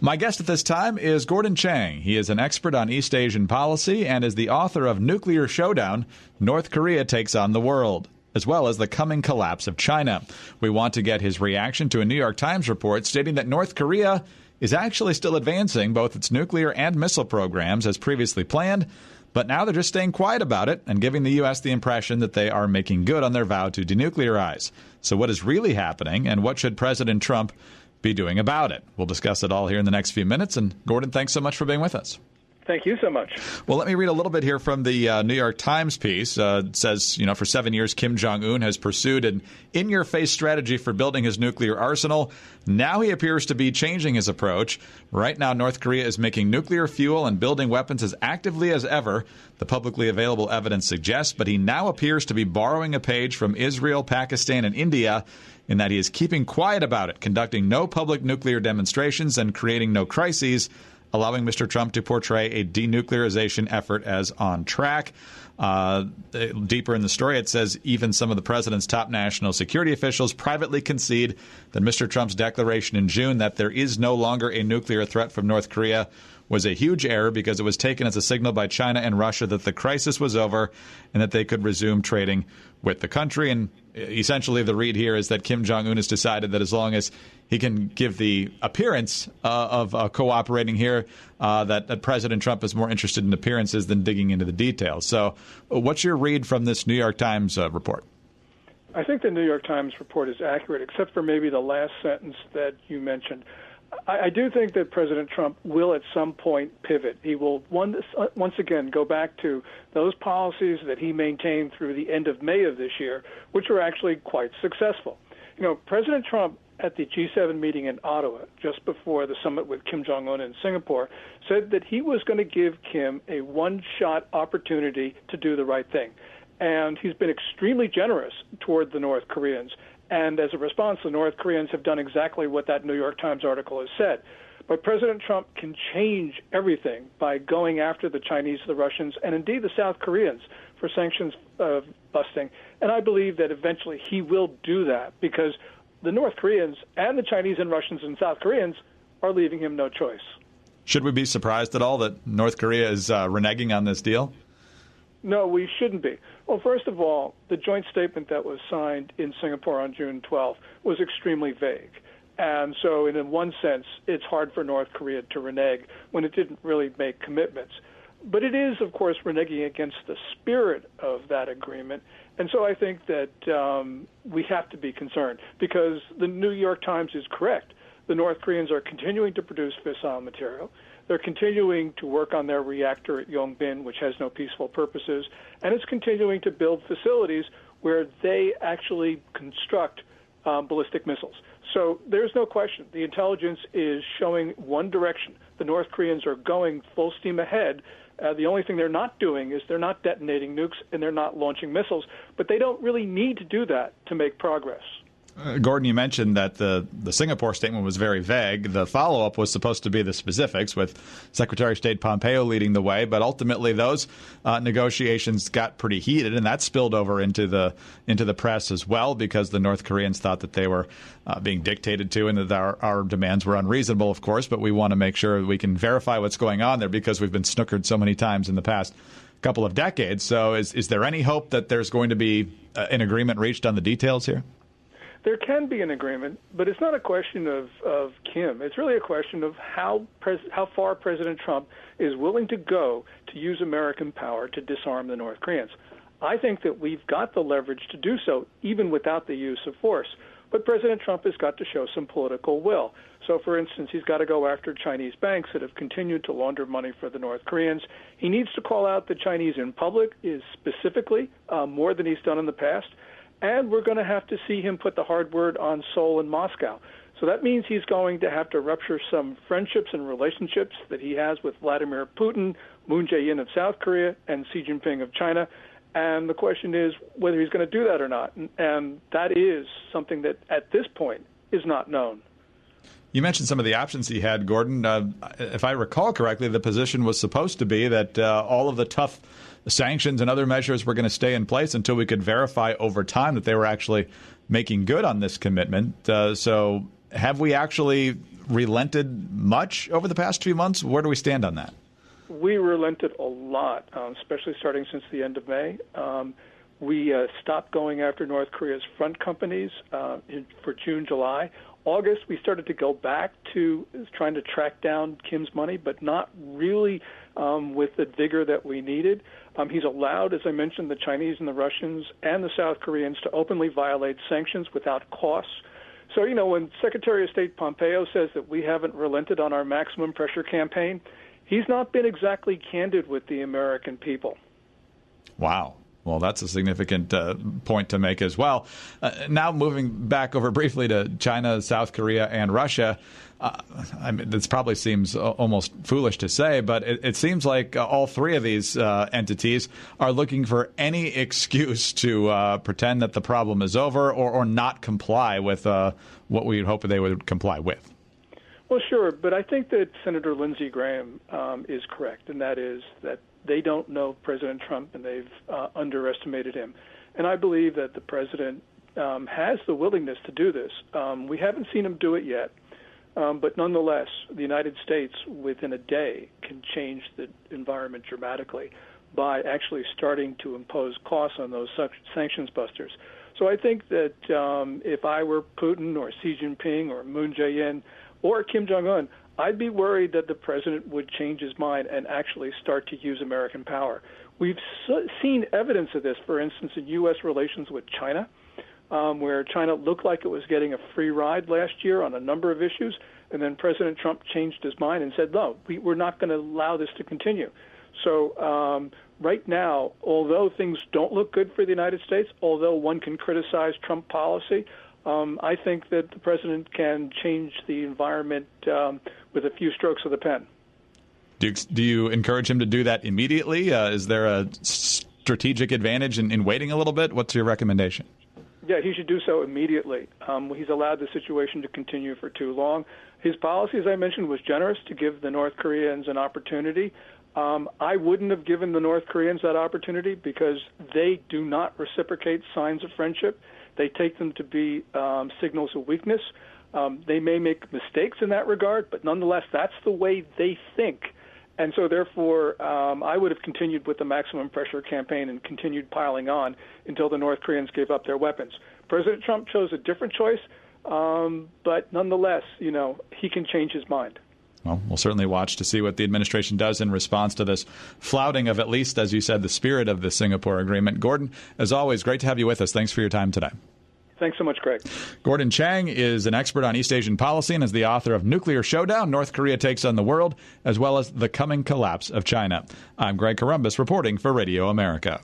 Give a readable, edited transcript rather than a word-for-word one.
My guest at this time is Gordon Chang. He is an expert on East Asian policy and is the author of Nuclear Showdown, North Korea Takes on the World, as well as the coming collapse of China. We want to get his reaction to a New York Times report stating that North Korea is actually still advancing both its nuclear and missile programs as previously planned, but now they're just staying quiet about it and giving the U.S. the impression that they are making good on their vow to denuclearize. So what is really happening, and what should President Trump be doing about it? We'll discuss it all here in the next few minutes. And Gordon, thanks so much for being with us. Thank you so much. Well, let me read a little bit here from the New York Times piece. It says, for 7 years, Kim Jong-un has pursued an in-your-face strategy for building his nuclear arsenal. Now he appears to be changing his approach. Right now, North Korea is making nuclear fuel and building weapons as actively as ever, the publicly available evidence suggests, but he now appears to be borrowing a page from Israel, Pakistan, and India, in that he is keeping quiet about it, conducting no public nuclear demonstrations, and creating no crises, allowing Mr. Trump to portray a denuclearization effort as on track. Deeper in the story, it says even some of the president's top national security officials privately concede that Mr. Trump's declaration in June that there is no longer a nuclear threat from North Korea was a huge error because it was taken as a signal by China and Russia that the crisis was over and that they could resume trading with the country. And essentially the read here is that Kim Jong-un has decided that as long as he can give the appearance of cooperating here, that President Trump is more interested in appearances than digging into the details. So what's your read from this New York Times report? I think the New York Times report is accurate, except for maybe the last sentence that you mentioned. I do think that President Trump will at some point pivot. He will once again go back to those policies that he maintained through the end of May of this year, which were actually quite successful. President Trump at the G7 meeting in Ottawa, just before the summit with Kim Jong-un in Singapore, said that he was going to give Kim a one-shot opportunity to do the right thing. And he's been extremely generous toward the North Koreans. And as a response, the North Koreans have done exactly what that New York Times article has said. But President Trump can change everything by going after the Chinese, the Russians, and indeed the South Koreans for sanctions busting. And I believe that eventually he will do that because the North Koreans and the Chinese and Russians and South Koreans are leaving him no choice. Should we be surprised at all that North Korea is reneging on this deal? No, we shouldn't be. Well, first of all, the joint statement that was signed in Singapore on June 12th was extremely vague. And so in one sense, it's hard for North Korea to renege when it didn't really make commitments. But it is, of course, reneging against the spirit of that agreement. And so I think that we have to be concerned because the New York Times is correct. The North Koreans are continuing to produce fissile material. They're continuing to work on their reactor at Yongbin, which has no peaceful purposes, and it's continuing to build facilities where they actually construct ballistic missiles. So there's no question. The intelligence is showing one direction. The North Koreans are going full steam ahead. The only thing they're not doing is they're not detonating nukes and they're not launching missiles, but they don't really need to do that to make progress. Gordon, you mentioned that the Singapore statement was very vague. The follow-up was supposed to be the specifics, with Secretary of State Pompeo leading the way. But ultimately, those negotiations got pretty heated, and that spilled over into the press as well because the North Koreans thought that they were being dictated to and that our demands were unreasonable, of course. But we want to make sure we can verify what's going on there because we've been snookered so many times in the past couple of decades. So is there any hope that there's going to be an agreement reached on the details here? There can be an agreement, but it's not a question of Kim. It's really a question of how far President Trump is willing to go to use American power to disarm the North Koreans. I think that we've got the leverage to do so, even without the use of force. But President Trump has got to show some political will. So, for instance, he's got to go after Chinese banks that have continued to launder money for the North Koreans. He needs to call out the Chinese in public, specifically, more than he's done in the past. And we're going to have to see him put the hard word on Seoul and Moscow. So that means he's going to have to rupture some friendships and relationships that he has with Vladimir Putin, Moon Jae-in of South Korea, and Xi Jinping of China. And the question is whether he's going to do that or not. And that is something that, at this point, is not known. You mentioned some of the options he had, Gordon. If I recall correctly, the position was supposed to be that all of the tough sanctions and other measures were going to stay in place until we could verify over time that they were actually making good on this commitment. So have we actually relented much over the past few months? Where do we stand on that? We relented a lot, especially starting since the end of May. We stopped going after North Korea's front companies for June, July. August, we started to go back to trying to track down Kim's money, but not really with the vigor that we needed. He's allowed, as I mentioned, the Chinese and the Russians and the South Koreans to openly violate sanctions without costs. So, when Secretary of State Pompeo says that we haven't relented on our maximum pressure campaign, he's not been exactly candid with the American people. Wow. Well, that's a significant point to make as well. Now moving back over briefly to China, South Korea, and Russia, this probably seems almost foolish to say, but it seems like all three of these entities are looking for any excuse to pretend that the problem is over or not comply with what we'd hope they would comply with. Well, sure, but I think that Senator Lindsey Graham is correct, and that is that they don't know President Trump, and they've underestimated him. And I believe that the president has the willingness to do this. We haven't seen him do it yet, but nonetheless, the United States, within a day, can change the environment dramatically by actually starting to impose costs on those sanctions busters. So I think that if I were Putin or Xi Jinping or Moon Jae-in or Kim Jong-un, I'd be worried that the president would change his mind and actually start to use American power. We've seen evidence of this, for instance, in U.S. relations with China, where China looked like it was getting a free ride last year on a number of issues, and then President Trump changed his mind and said, no, we're not going to allow this to continue. So right now, although things don't look good for the United States, although one can criticize Trump policy, I think that the president can change the environment with a few strokes of the pen. Do you encourage him to do that immediately? Is there a strategic advantage in waiting a little bit? What's your recommendation? Yeah, he should do so immediately. He's allowed the situation to continue for too long. His policy, as I mentioned, was generous to give the North Koreans an opportunity. I wouldn't have given the North Koreans that opportunity because they do not reciprocate signs of friendship. They take them to be signals of weakness. They may make mistakes in that regard, but nonetheless, that's the way they think. And so, therefore, I would have continued with the maximum pressure campaign and continued piling on until the North Koreans gave up their weapons. President Trump chose a different choice, but nonetheless, he can change his mind. Well, we'll certainly watch to see what the administration does in response to this flouting of, at least, as you said, the spirit of the Singapore Agreement. Gordon, as always, great to have you with us. Thanks for your time today. Thanks so much, Greg. Gordon Chang is an expert on East Asian policy and is the author of Nuclear Showdown, North Korea Takes on the World, as well as The Coming Collapse of China. I'm Greg Columbus reporting for Radio America.